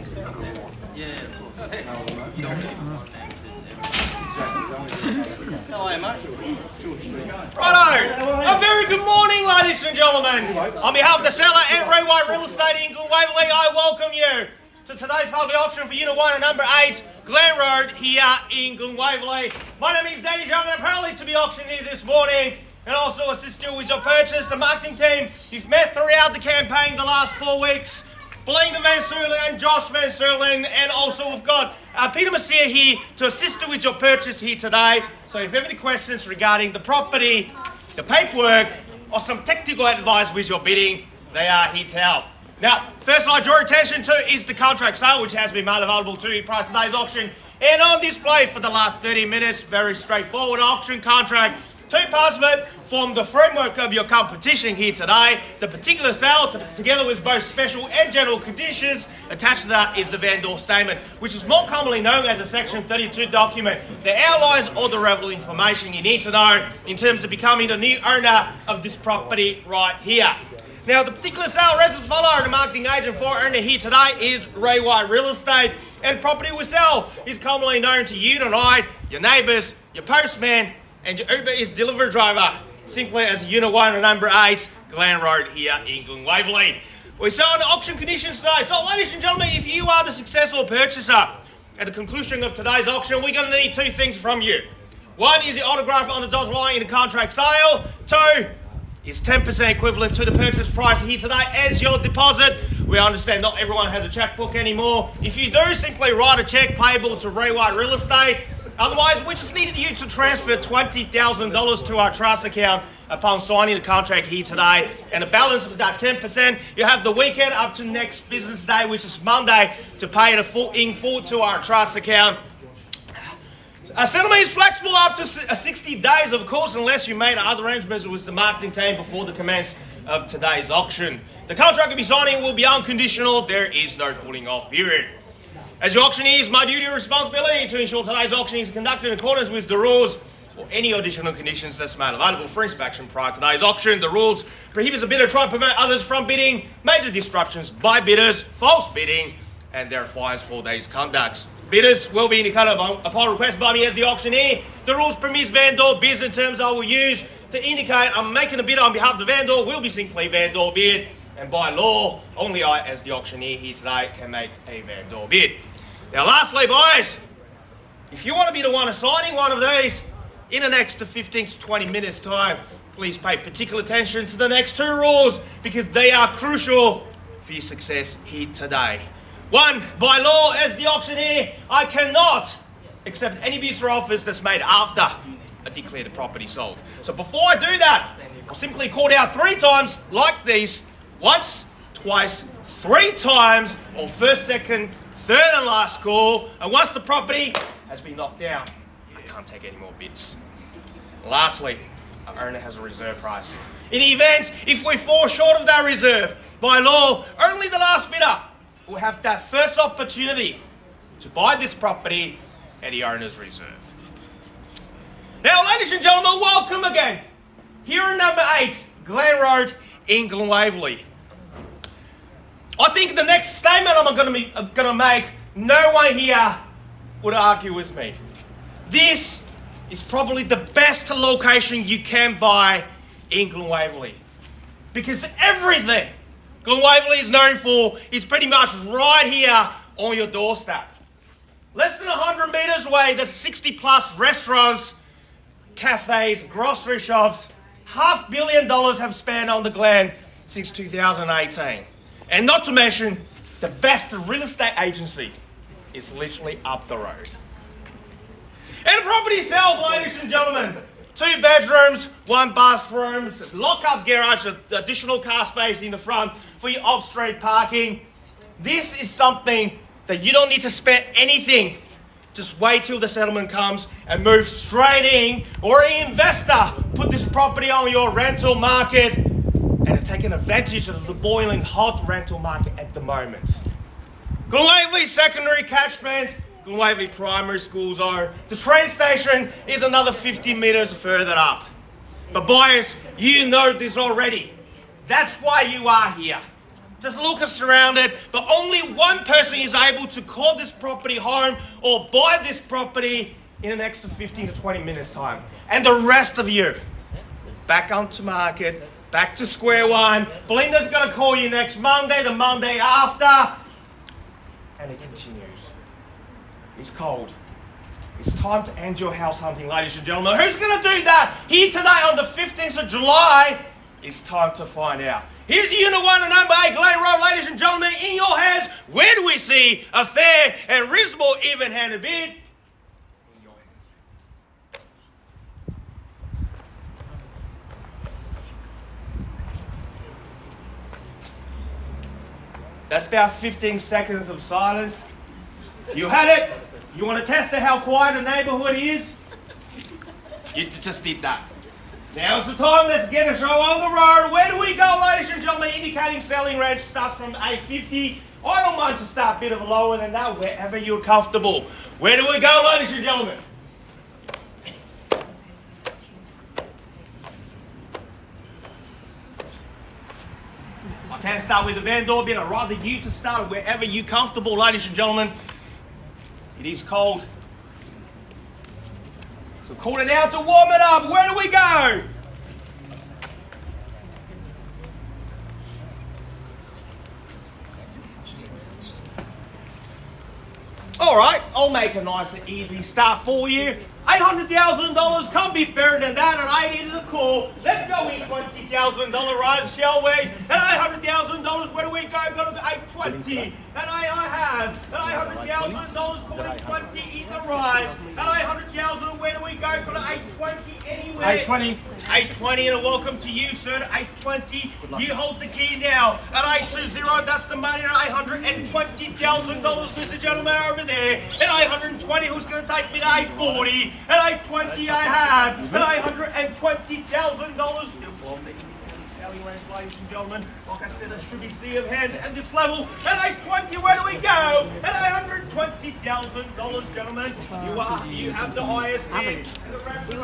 Yeah, of course. You don't really want that. Righto! A very good morning, ladies and gentlemen. On behalf of the seller and Ray White Real Estate in Glen Waverley, I welcome you to today's public auction for Unit 1 and number 8, Glen Road, here in Glen Waverley. My name is Danny Young and I'm proudly to be auctioning here this morning and also assist you with your purchase. The marketing team you've met throughout the campaign the last 4 weeks. Belinda Van Suylen, Josh Van Suylen, and also we've got Peter Messier here to assist you with your purchase here today. So if you have any questions regarding the property, the paperwork, or some technical advice with your bidding, they are here to help. Now, first I draw attention to is the contract sale, which has been made available to you prior to today's auction and on display for the last 30 minutes. Very straightforward auction contract. 2 parts of it form the framework of your competition here today. The particular sale, together with both special and general conditions, attached to that is the vendor statement, which is more commonly known as a Section 32 document that outlines all the relevant information you need to know in terms of becoming the new owner of this property right here. Now, the particular sale reads as follows. The marketing agent for owner here today is Ray White Real Estate, and the property we sell is commonly known to you tonight, your neighbours, your postman, and your Uber Eats delivery driver, simply as Unit 1 and number 8, Glen Road here in Glen Waverley. We sell on the auction conditions today. So, ladies and gentlemen, if you are the successful purchaser at the conclusion of today's auction, we're going to need 2 things from you. 1 is the autograph on the dotted line in the contract sale. 2 is 10% equivalent to the purchase price here today as your deposit. We understand not everyone has a checkbook anymore. If you do, simply write a check payable to Ray White Real Estate. Otherwise, we just needed you to transfer $20,000 to our trust account upon signing the contract here today. And the balance of that 10%, you have the weekend up to next business day, which is Monday, to pay it in full to our trust account. Settlement is flexible up to 60 days, of course, unless you made other arrangements with the marketing team before the commence of today's auction. The contract you'll be signing will be unconditional. There is no cooling off period. As your auctioneer, it's my duty and responsibility to ensure today's auction is conducted in accordance with the rules or any additional conditions that's made available for inspection prior to today's auction. The rules prohibits a bidder trying to prevent others from bidding, major disruptions by bidders, false bidding, and there are fines for these conducts. Bidders will be indicated upon request by me as the auctioneer. The rules permits vendor bids and terms I will use to indicate I'm making a bid on behalf of the vendor will be simply vendor bid, and by law, only I as the auctioneer here today can make a vendor bid. Now lastly, boys, if you want to be the one assigning one of these in the next 15 to 20 minutes time, please pay particular attention to the next 2 rules because they are crucial for your success here today. 1, by law as the auctioneer, I cannot accept any bids or offers that's made after I declare the property sold. So before I do that, I'll simply call out 3 times like these, once, twice, 3 times, or first, second, third and last call, and once the property has been knocked down, I can't take any more bids. Lastly, our owner has a reserve price. In the event, if we fall short of that reserve, by law, only the last bidder will have that first opportunity to buy this property at the owner's reserve. Now, ladies and gentlemen, welcome again. Here in number 8, Glen Road in Glen Waverley. I think the next statement I'm going to make, no one here would argue with me. This is probably the best location you can buy in Glen Waverley. Because everything Glen Waverley is known for is pretty much right here on your doorstep. Less than 100 metres away, there's 60 plus restaurants, cafes, grocery shops. $500 million have spent on the Glen since 2018. And not to mention, the best real estate agency is literally up the road. And the property itself, ladies and gentlemen, 2 bedrooms, 1 bathroom, lock-up garage, additional car space in the front for your off-street parking. This is something that you don't need to spend anything. Just wait till the settlement comes and move straight in, or an investor put this property on your rental market and are taking advantage of the boiling hot rental market at the moment. Glen Waverley secondary catchment, Glen Waverley primary schools are. The train station is another 50 metres further up. But buyers, you know this already. That's why you are here. Just look surrounded, but only one person is able to call this property home or buy this property in the next 15 to 20 minutes time. And the rest of you, back onto market, back to square one. Belinda's going to call you next Monday, the Monday after. And it continues. It's cold. It's time to end your house hunting, ladies and gentlemen. Who's going to do that? Here today on the 15th of July, it's time to find out. Here's Unit 1 and number 8, Glen Road, ladies and gentlemen, in your hands. Where do we see a fair and reasonable even-handed bid? In your hands. That's about 15 seconds of silence. You had it. You want to test how quiet a neighbourhood is? You just did that. Now's the time. Let's get a show on the road. Where do we go, ladies and gentlemen? Indicating selling range starts from 850. I don't mind to start a bit of lower than that, wherever you're comfortable. Where do we go, ladies and gentlemen? I can't start with the vendor, but I'd rather you to start wherever you're comfortable, ladies and gentlemen. It is cold. So cool it out to warm it up. Where do we go? All right, I'll make a nice and easy start for you. $800,000 can't be fairer than that, and I needed a call. Let's go in $20,000 rise, shall we? And $800,000, where do we go? Go to the 820. And I have $800,000 called at 20 in the rise. And $800,000, where do we go? Go to 820 anywhere. 820. 820, and a welcome to you, sir. 820. You hold the key now. At 820, that's the money. At $820,000, Mr. Gentleman, over there. At 820, who's going to take me to 840? At 820, I have. At $820,000. Ladies and gentlemen, like I said, there should be sea of hand at this level. At 820, where do we go? At $820,000, gentlemen, you have the highest bid. You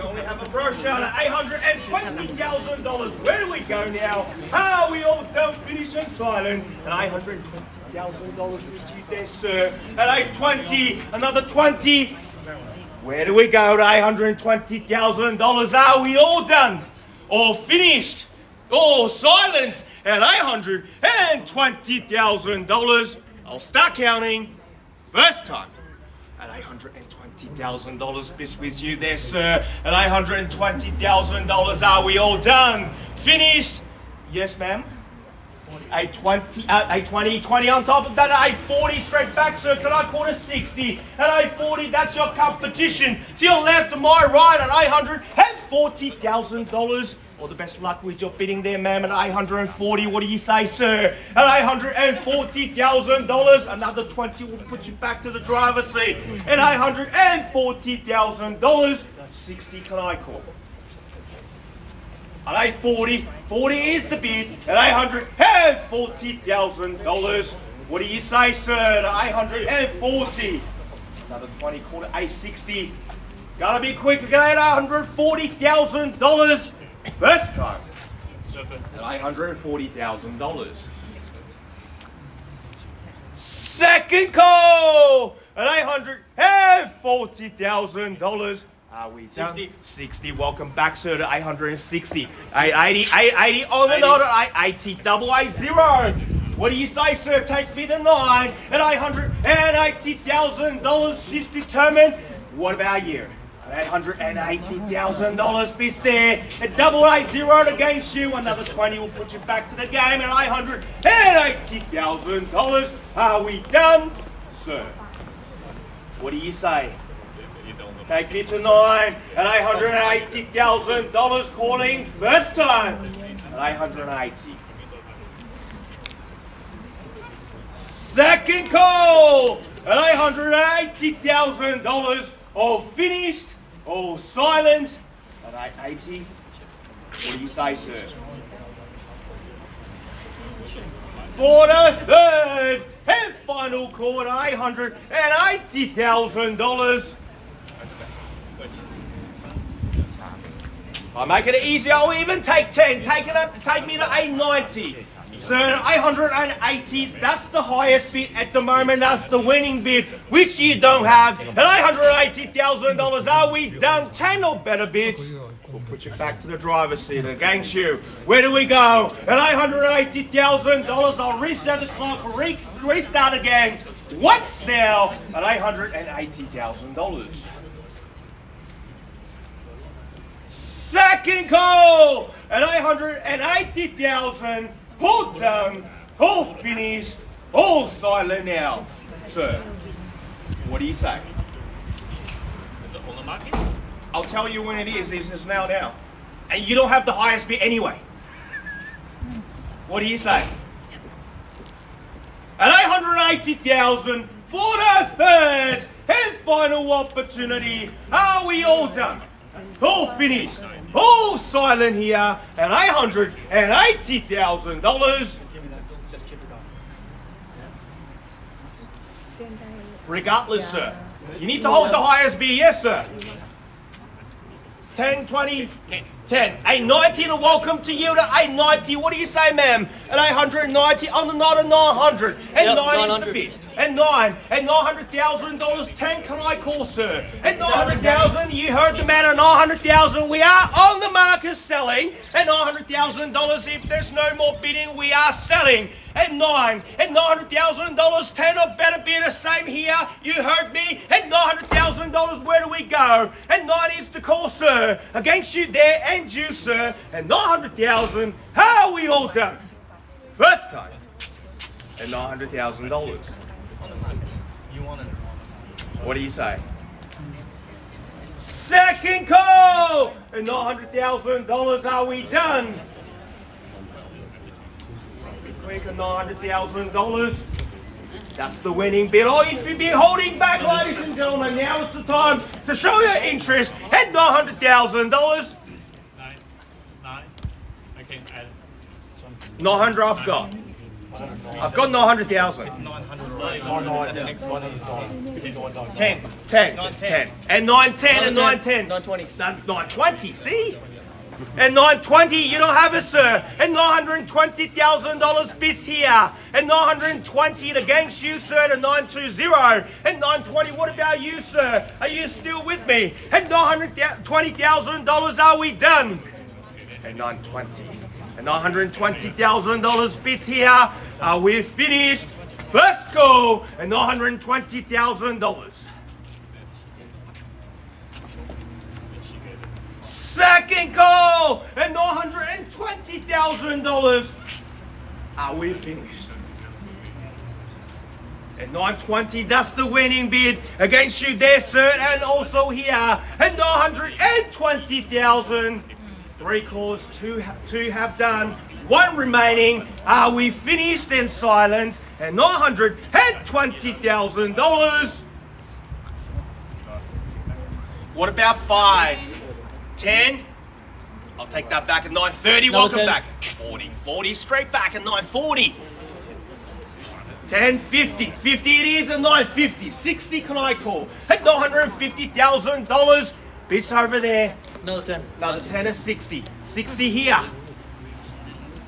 only have a brochure at $820,000. Where do we go now? How we all don't finish and silent. At $820,000 with you there, sir. At 820, another 20. Where do we go to $820,000? Are we all done? All finished? All silent? At $820,000. I'll start counting. First time. At $820,000, this with you there, sir. At $820,000, are we all done? Finished? Yes, ma'am. 820, 20 on top of that, 840 straight back, sir. Can I call it 60? At 840, that's your competition. To your left and my right at $840,000. All the best of luck with your bidding there, ma'am. At 840, what do you say, sir? At $840,000, another 20 will put you back to the driver's seat. At $840,000, 60 can I call? At 840, 40 is the bid. At $840,000, what do you say, sir? At 840, another 20 called at 860. Gotta be quick again. $840,000. First time. At $840,000. Second call at $840,000. Are we done? 60. Welcome back, sir, to 860. 880, 880 on the dot at 880, 880. What do you say, sir? Take me to 9 at $880,000. She's determined. What about you? At $880,000, piece there. At 880 against you. Another 20 will put you back to the game at $880,000. Are we done, sir? What do you say? Take me to 9 at $880,000, calling first time at 880. Second call at $880,000, all finished, all silent at 880. What do you say, sir? For the third and final call at $880,000. I make it easier. I'll even take 10. Take me to 890. Sir, 880, that's the highest bid at the moment, that's the winning bid, which you don't have. At $880,000, are we done? 10 or better bids? We'll put you back to the driver's seat against you. Where do we go? At $880,000, I'll reset the clock, restart again. What's now at $880,000? Second call at $880,000. All done, all finished, all silent now. Sir, what do you say? Is it on the market? I'll tell you when it is. This is now. And you don't have the highest bid anyway. What do you say? At $880,000 for the third and final opportunity. Are we all done? All finished? All silent here at $880,000. Regardless, sir. You need to hold the highest bid, yes, sir. 10, 20, 10. 890 and a welcome to you to 890. What do you say, ma'am? At 890, I'm not a 900. And Yep, 9 is 900. the bid. And 9. And $900,000. 10 can I call, sir? At 900,000, you heard the man at 900,000. We are on the market selling. At $900,000, if there's no more bidding, we are selling. At 9. At $900,000, 10 or better bidder. Same here. You heard me. At $900,000, where do we go? At 9 is the call, sir. Against you there and you, sir. At $900,000, how are we all done? First time. At $900,000. You want it? What do you say? Second call! At $900,000, are we done? Quick at $900,000. That's the winning bid. Oh, if you've been holding back, ladies and gentlemen, now is the time to show your interest at $900,000. No. Okay, add it. 900 I've got. I've got 900,000. 900. The next one is on 10. 10. 10. And 910 and 910. 920. 920, see? And 920, you don't have it, sir. And $920,000 bids here. And 920 against you, sir, to 920. And 920, what about you, sir? Are you still with me? And $920,000, are we done? And 920. And $920,000 bids here. Are we finished? First call, and $920,000. Second call, and $920,000. Are we finished? And 920, that's the winning bid against you there, sir, and also here. And 920,000. 3 calls, two have done, 1 remaining. Are we finished and silent? And $920,000. What about 5? 10? I'll take that back at 930. Welcome 10. back. 40. 40 straight back at 940. 10, 50. 50 it is at 950. 60 can I call? At $950,000. Bids over there. Another 10. Another 10 is 60. 60 here.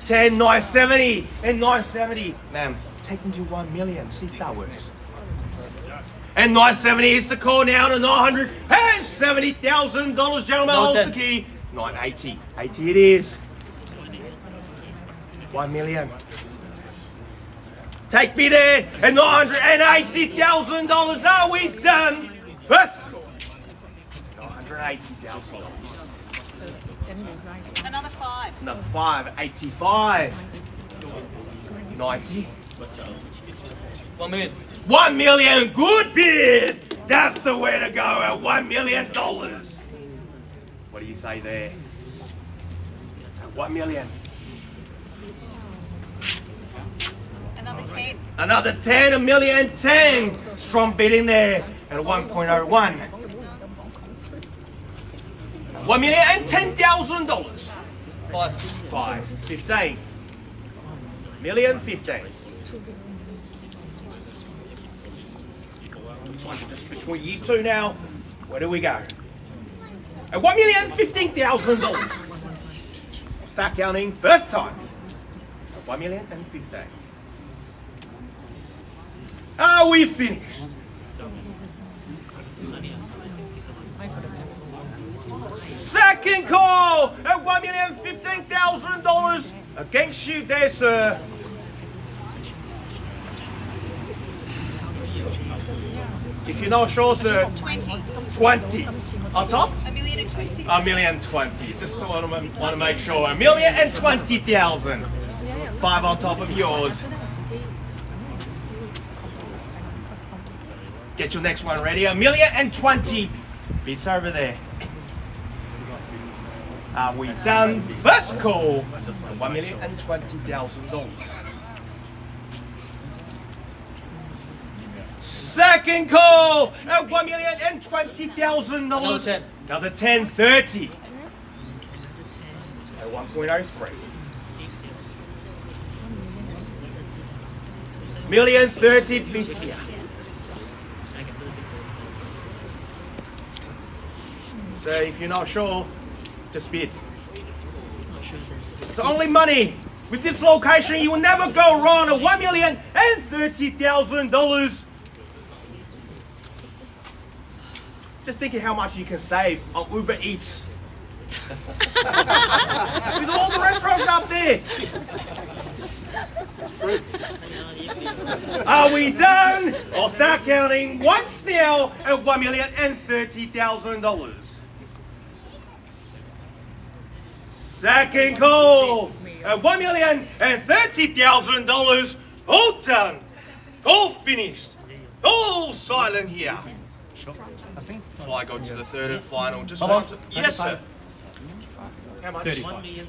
10, 970. And 970. Ma'am, take them to 1 million. See if that works. And 970 is the call now to $970,000. Gentlemen, hold the key. 980. 80 it is. 1 million. Take me there. And $980,000. Are we done? First. $980,000. Another 5. Another 5. 85. 90. 1 million. 1 million. Good bid. That's the way to go at $1 million. What do you say there? 1 million. Another 10. Another 10. 1,000,010. Strong bidding there at 1.01. $1,010,000. 5. 5. 15. 1,015. Looks like it's just between you two now. Where do we go? At $1,015,000. Start counting. First time. 1,015,000. Are we finished? Second call at $1,015,000 against you there, sir. If you're not sure, sir, 20. 20. On top? 1,020,000. 1,020,000. Just want to make sure. 1,020,000. 5 on top of yours. Get your next one ready. 1,020,000. Bits over there. Are we done? First call. $1,020,000. Second call at $1,020,000. Another 10. Another 10, 30. At 1.03. $1,030,000 bits here. So if you're not sure, just bid. It's only money. With this location, you will never go wrong at $1,030,000. Just think of how much you can save on Uber Eats. With all the restaurants up there. Are we done? I'll start counting once now at $1,030,000. Second call at $1,030,000. All done. All finished. All silent here. Before I go to the third and final, just want to... Yes, sir. How much? 35.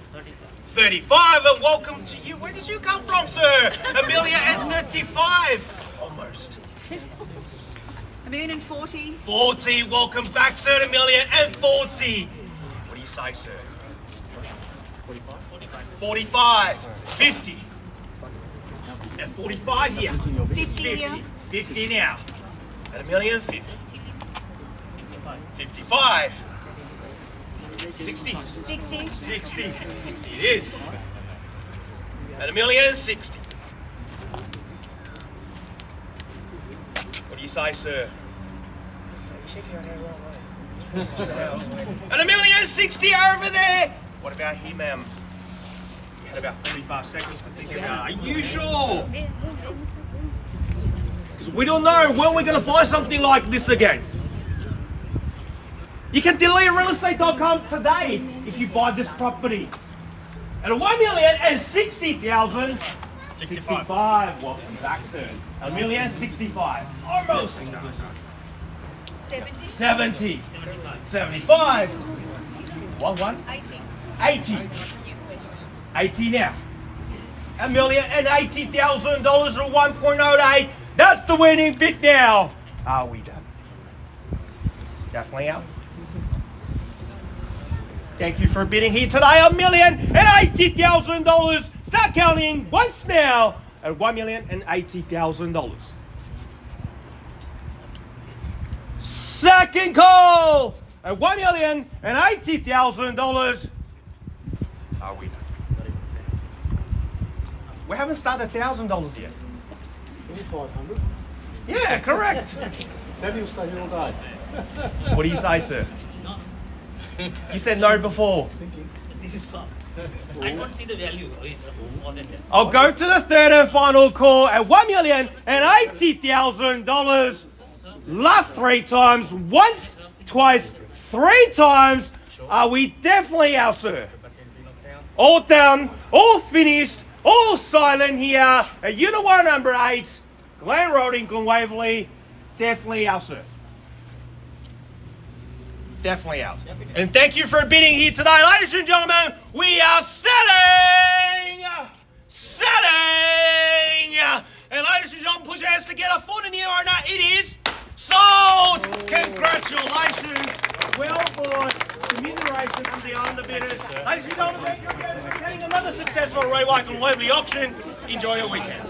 35, and welcome to you. Where did you come from, sir? $1,035,000. Almost. 1,040,000. 40, welcome back, sir, to $1,040,000. What do you say, sir? 45. 50. At 45 here. 50 here. 50 now. At $1,050,000. 55. 60. 60. 60 it is. At $1,060,000. What do you say, sir? At $1,060,000 over there. What about him, ma'am? You had about 45 seconds to think about it. Are you sure? Because we don't know when we're going to find something like this again. You can delete realestate.com today if you buy this property. At $1,060,000. 65. Welcome back, sir. $1,065,000. Almost. 70. 70. 75. 80. 80. 80 now. $1,080,000 or 1.08. That's the winning bid now. Are we done? Definitely out. Thank you for bidding here today. $1,080,000. Start counting once now at $1,080,000. Second call at $1,080,000. Are we done? We haven't started $1,000 yet. 500. Yeah, correct. Maybe you'll stay here all day. What do you say, sir? You said no before. This is far. I don't see the value more than that. I'll go to the third and final call at $1,080,000. Last 3 times, once, twice, 3 times. Are we definitely out, sir? All done, all finished, all silent here at Unit 1 number 8, Glen Road in Glen Waverley. Definitely out, sir. Definitely out. And thank you for bidding here today. Ladies and gentlemen, we are selling! Selling! And ladies and gentlemen, put your hands together for the new owner. It is sold! Congratulations! Well bought. Commiserations to the underbidders. Ladies and gentlemen, thank you again for attending another successful Ray White and Waverley auction. Enjoy your weekend.